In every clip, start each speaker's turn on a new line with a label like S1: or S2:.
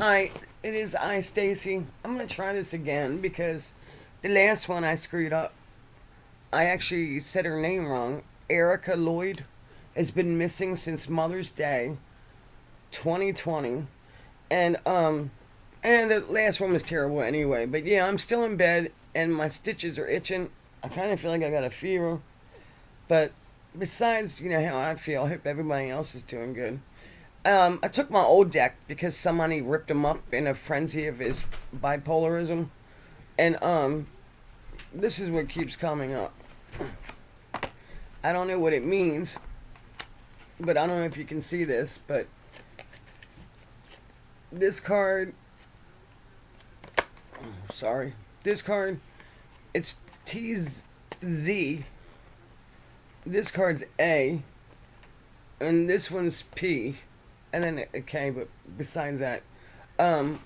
S1: Hi, it is I, Stacy. I'm gonna try this again because the last one I screwed up. I actually said her name wrong. Erica Lloyd has been missing since Mother's Day, 2020, and the last one was terrible anyway. But yeah, I'm still in bed and my stitches are itching. I kind of feel like I got a fever, but besides, how I feel, I hope everybody else is doing good. I took my old deck because somebody ripped him up in a frenzy of his bipolarism, and this is what keeps coming up. I don't know what it means, but I don't know if you can see this, but this card, sorry, this card, it's TZ, this card's A, and this one's P, and then a K, but besides that, um,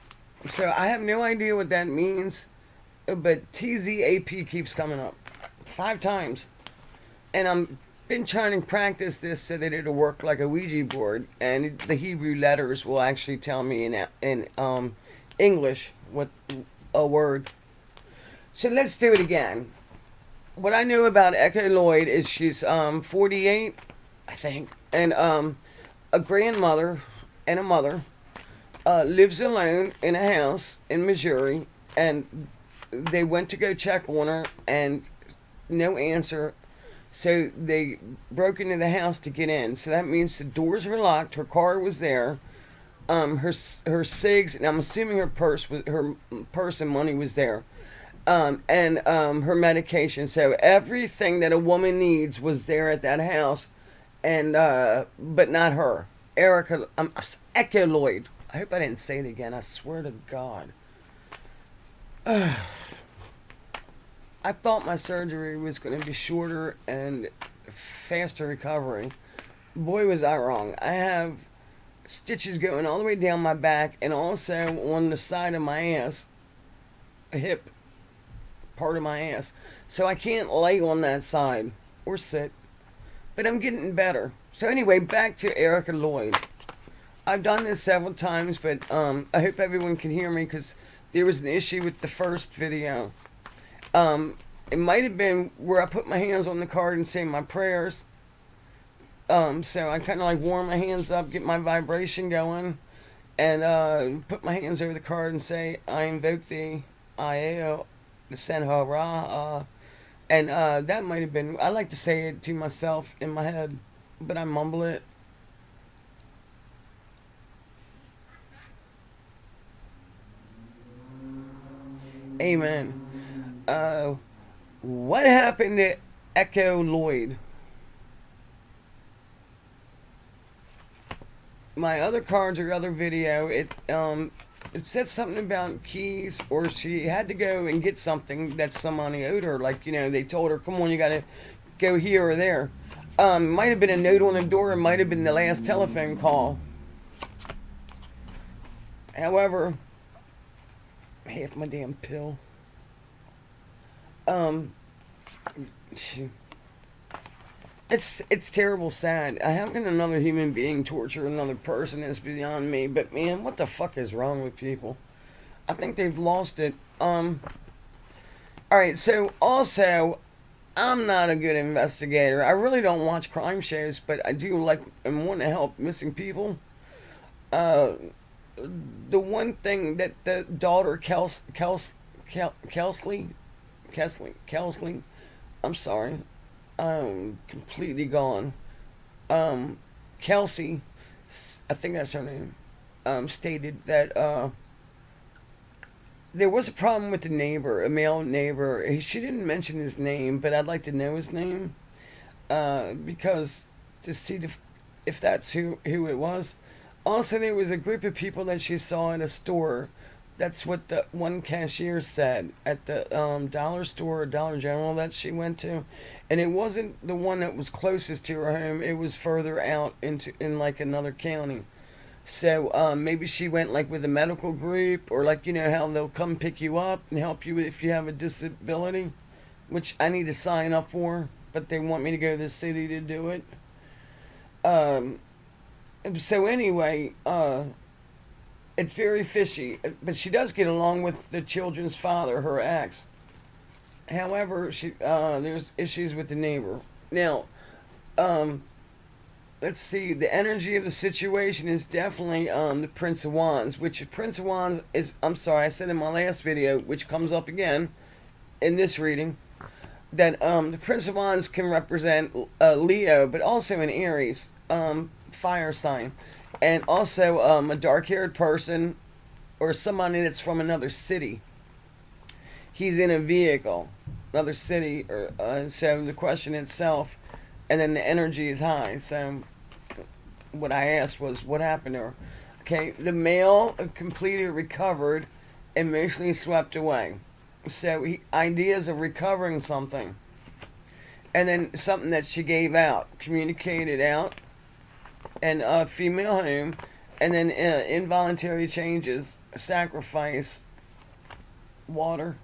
S1: so I have no idea what that means, but TZAP keeps coming up 5 times, and I'm been trying to practice this so that it'll work like a Ouija board, and the Hebrew letters will actually tell me in English what a word. So let's do it again. What I know about Echo Lloyd is she's 48, I think, and a grandmother and a mother, lives alone in a house in Missouri, and they went to go check on her, and no answer. So they broke into the house to get in. So that means the doors were locked. Her car was there. Her cigs, and I'm assuming her purse and money was there. And her medication. So everything that a woman needs was there at that house, and but not her. Erica, Echo Lloyd. I hope I didn't say it again. I swear to God. I thought my surgery was going to be shorter and faster recovery. Boy, was I wrong. I have stitches going all the way down my back and also on the side of my ass, a hip part of my ass. So I can't lay on that side or sit, but I'm getting better. So anyway, back to Erica Lloyd. I've done this several times, but I hope everyone can hear me because there was an issue with the first video. It might have been where I put my hands on the card and say my prayers. So I kind of like warm my hands up, get my vibration going, and put my hands over the card and say, I invoke thee, Iao, the Senhara. And that might have been, I like to say it to myself in my head, but I mumble it. Amen. What happened to Echo Lloyd? My other cards or other video, it said something about keys, or she had to go and get something that somebody owed her. Like, they told her, come on, you gotta go here or there. Might have been a note on the door, it might have been the last telephone call. However, half my damn pill. Um, it's terrible sad. How can another human being torture another person is beyond me. But man, what the fuck is wrong with people? I think they've lost it. Alright, so also, I'm not a good investigator. I really don't watch crime shows, but I do like and want to help missing people. Uh, the one thing that the daughter Kelsley, I'm sorry, I'm completely gone. Um, Kelsey, I think that's her name, stated that there was a problem with the neighbor, a male neighbor. She didn't mention his name, but I'd like to know his name because to see if that's who it was. Also, there was a group of people that she saw in a store. That's what the one cashier said at the dollar store or Dollar General that she went to, and it wasn't the one that was closest to her home. It was further out in like another county. So maybe she went like with a medical group, or like how they'll come pick you up and help you if you have a disability, which I need to sign up for, but they want me to go to the city to do it. Um, so anyway, It's very fishy, but she does get along with the children's father, her ex. However, there's issues with the neighbor. Now, um, let's see. The energy of the situation is definitely the Prince of Wands, which Prince of Wands is. I'm sorry, I said in my last video, which comes up again in this reading, that the Prince of Wands can represent Leo, but also an Aries, fire sign, and also a dark-haired person or somebody that's from another city. He's in a vehicle, another city, or so the question itself, and then the energy is high. So what I asked was, what happened to her? Okay, the male completely recovered, emotionally swept away. So ideas of recovering something, and then something that she gave out, communicated out, and female home, and then involuntary changes, sacrifice, water,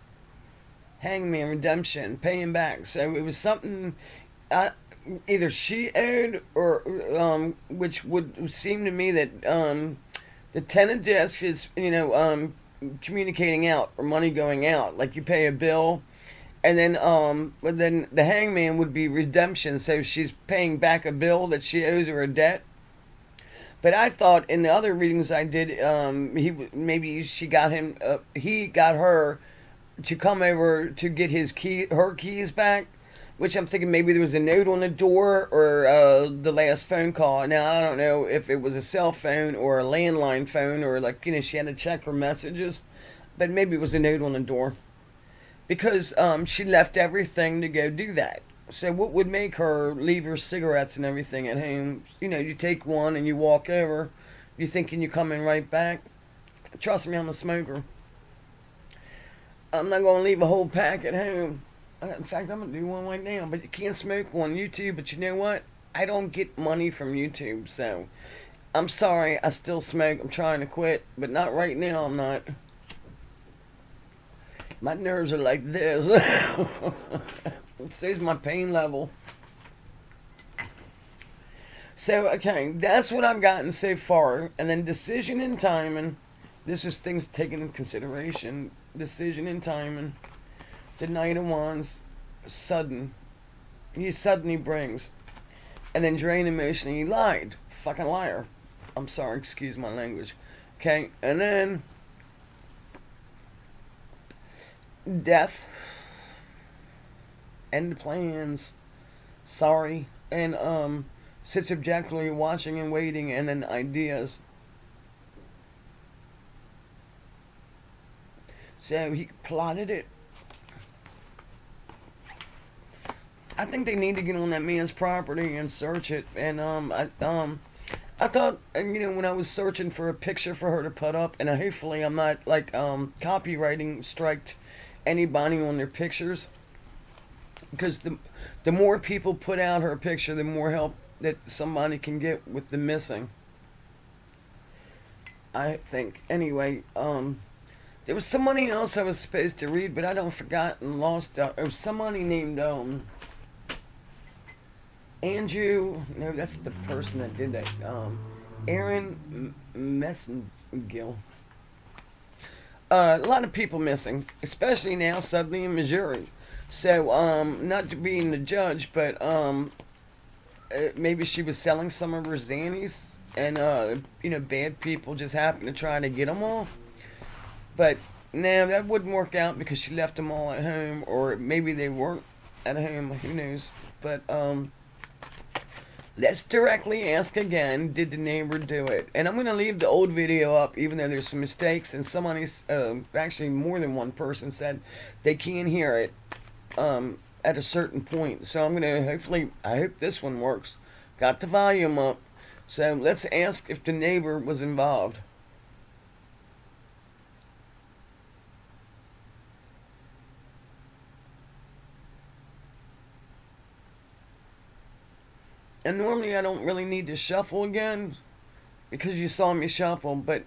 S1: hangman, redemption, paying back. So it was something either she owed, or which would seem to me that the ten of discs is, communicating out, or money going out. Like you pay a bill, and then but then the hangman would be redemption. So she's paying back a bill that she owes, or a debt. But I thought in the other readings I did, maybe she got him, he got her to come over to get her keys back, which I'm thinking maybe there was a note on the door, or the last phone call. Now I don't know if it was a cell phone or a landline phone, or like, she had to check her messages, but maybe it was a note on the door, because she left everything to go do that. So what would make her leave her cigarettes and everything at home? You take one and you walk over. You thinking you're coming right back? Trust me, I'm a smoker. I'm not going to leave a whole pack at home. In fact, I'm going to do one right now. But you can't smoke on YouTube. But you know what? I don't get money from YouTube. So I'm sorry. I still smoke. I'm trying to quit. But not right now. I'm not. My nerves are like this. So's my pain level. So, okay, that's what I've gotten so far. And then decision and timing. This is things taken into consideration. Decision and timing. The Knight of Wands. Sudden. He suddenly brings. And then drain emotion. He lied. Fucking liar. I'm sorry, excuse my language. Okay, and then death. End plans. Sorry. And sits objectively watching and waiting, and then ideas. So he plotted it. I think they need to get on that man's property and search it. And I thought, when I was searching for a picture for her to put up, and hopefully I'm not like copywriting striked anybody on their pictures, because the more people put out her picture, the more help that somebody can get with the missing. I think. Anyway, there was somebody else I was supposed to read, but I don't forgot and lost. Somebody named Andrew. No, that's the person that did that. Aaron Messengill. A lot of people missing, especially now suddenly in Missouri. So, not to being the judge, but maybe she was selling some of her Xannies, and bad people just happened to try to get them all. But no, that wouldn't work out because she left them all at home, or maybe they weren't at home. Who knows? But let's directly ask again: did the neighbor do it? And I'm gonna leave the old video up, even though there's some mistakes, and somebody's actually more than one person said they can't hear it at a certain point. So I'm gonna I hope this one works. Got the volume up. So let's ask if the neighbor was involved. And normally I don't really need to shuffle again, because you saw me shuffle. But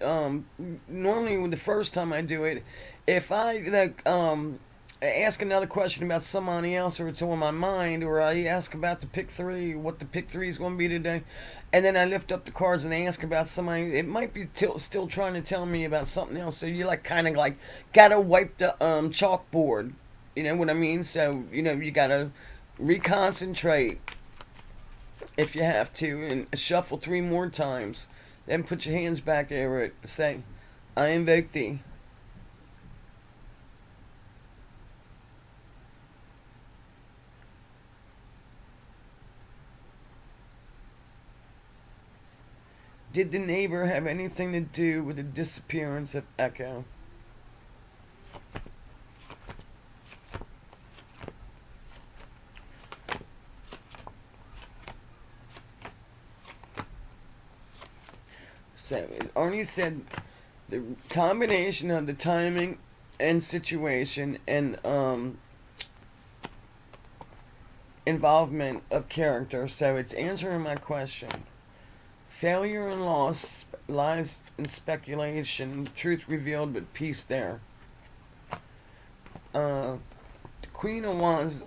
S1: normally the first time I do it, if I ask another question about somebody else, or it's on my mind, or I ask about the pick three, what the pick three is going to be today, and then I lift up the cards and ask about somebody. It might be still trying to tell me about something else. So you like kind of like gotta wipe the chalkboard. You know what I mean? So you gotta reconcentrate if you have to, and shuffle three more times. Then put your hands back over it. Say, I invoke thee. Did the neighbor have anything to do with the disappearance of Echo? So Arnie said the combination of the timing and situation and involvement of character. So it's answering my question. Failure and loss lies in speculation, truth revealed, but peace there. The Queen of Wands,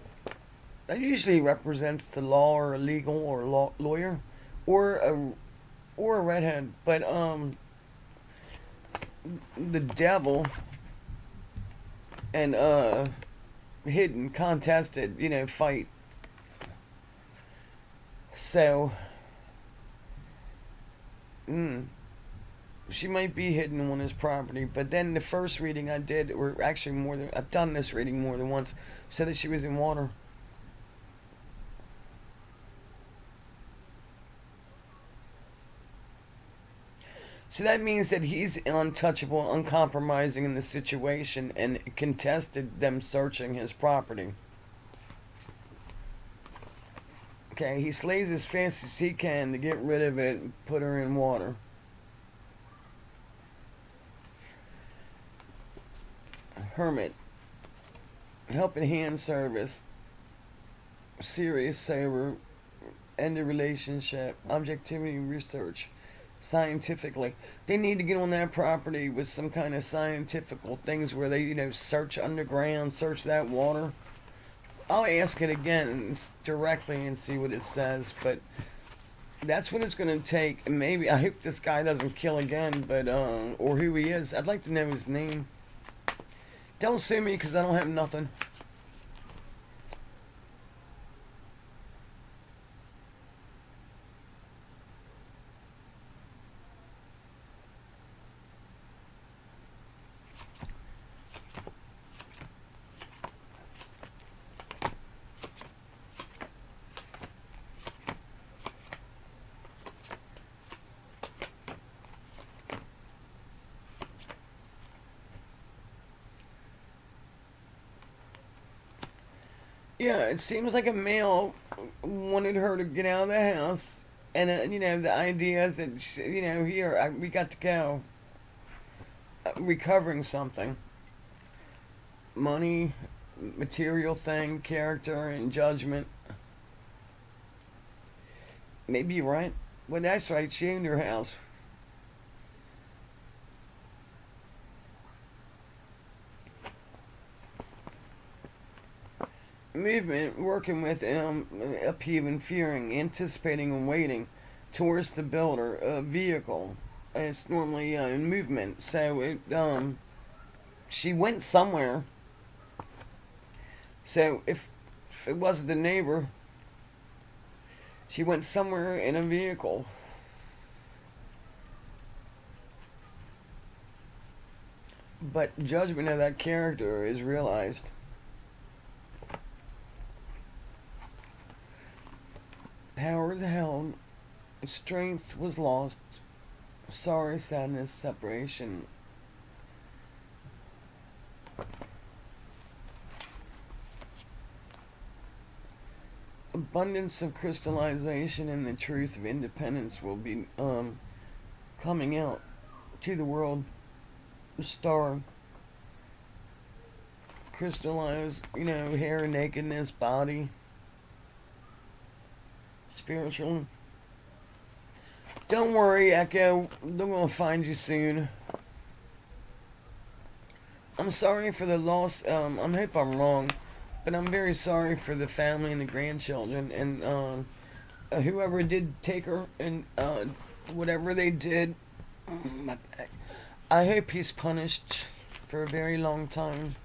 S1: that usually represents the law or a legal or lawyer, or a redhead. But the devil and hidden, contested, fight. So, she might be hidden on his property. But then the first reading I did, or actually more than I've done this reading more than once, said that she was in water. So that means that he's untouchable, uncompromising in the situation, and contested them searching his property. Okay, he slays as fast as he can to get rid of it and put her in water. Hermit. Helping hand service. Serious saver. End a relationship. Objectivity research. Scientifically. They need to get on that property with some kind of scientific things where they, search underground, search that water. I'll ask it again directly and see what it says, but that's what it's going to take. And maybe, I hope this guy doesn't kill again, but, or who he is. I'd like to know his name. Don't sue me because I don't have nothing. Yeah, it seems like a male wanted her to get out of the house, and the idea is that here we got to go, recovering something, money, material thing, character, and judgment. Maybe you're right. Well, that's right. She owned her house. Movement, working with upheaving, fearing, anticipating, and waiting towards the builder, a vehicle. It's normally in movement. So she went somewhere. So if it wasn't the neighbor, she went somewhere in a vehicle. But judgment of that character is realized. Power is held, strength was lost, sorrow, sadness, separation. Abundance of crystallization and the truth of independence will be coming out to the world. Star, crystallized, hair, nakedness, body, spiritual. Don't worry, Echo. They're gonna find you soon. I'm sorry for the loss. I hope I'm wrong, but I'm very sorry for the family and the grandchildren and whoever did take her and whatever they did. My back. I hope he's punished for a very long time.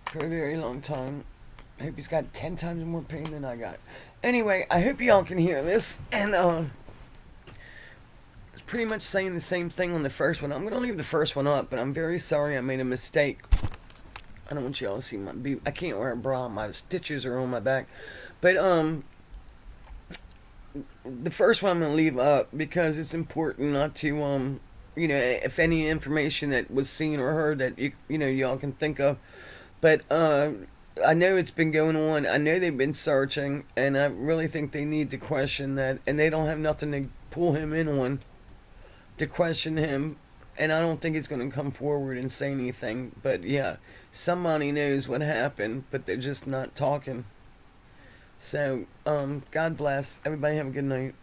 S1: For a very long time. I hope he's got 10 times more pain than I got. Anyway, I hope y'all can hear this. And it's pretty much saying the same thing on the first one. I'm going to leave the first one up, but I'm very sorry I made a mistake. I don't want y'all to see my boot. I can't wear a bra. My stitches are on my back. But the first one I'm going to leave up because it's important not to if any information that was seen or heard that y'all can think of. But I know it's been going on. I know they've been searching, and I really think they need to question that. And they don't have nothing to pull him in on to question him. And I don't think he's going to come forward and say anything. But yeah, somebody knows what happened, but they're just not talking. So, God bless. Everybody have a good night.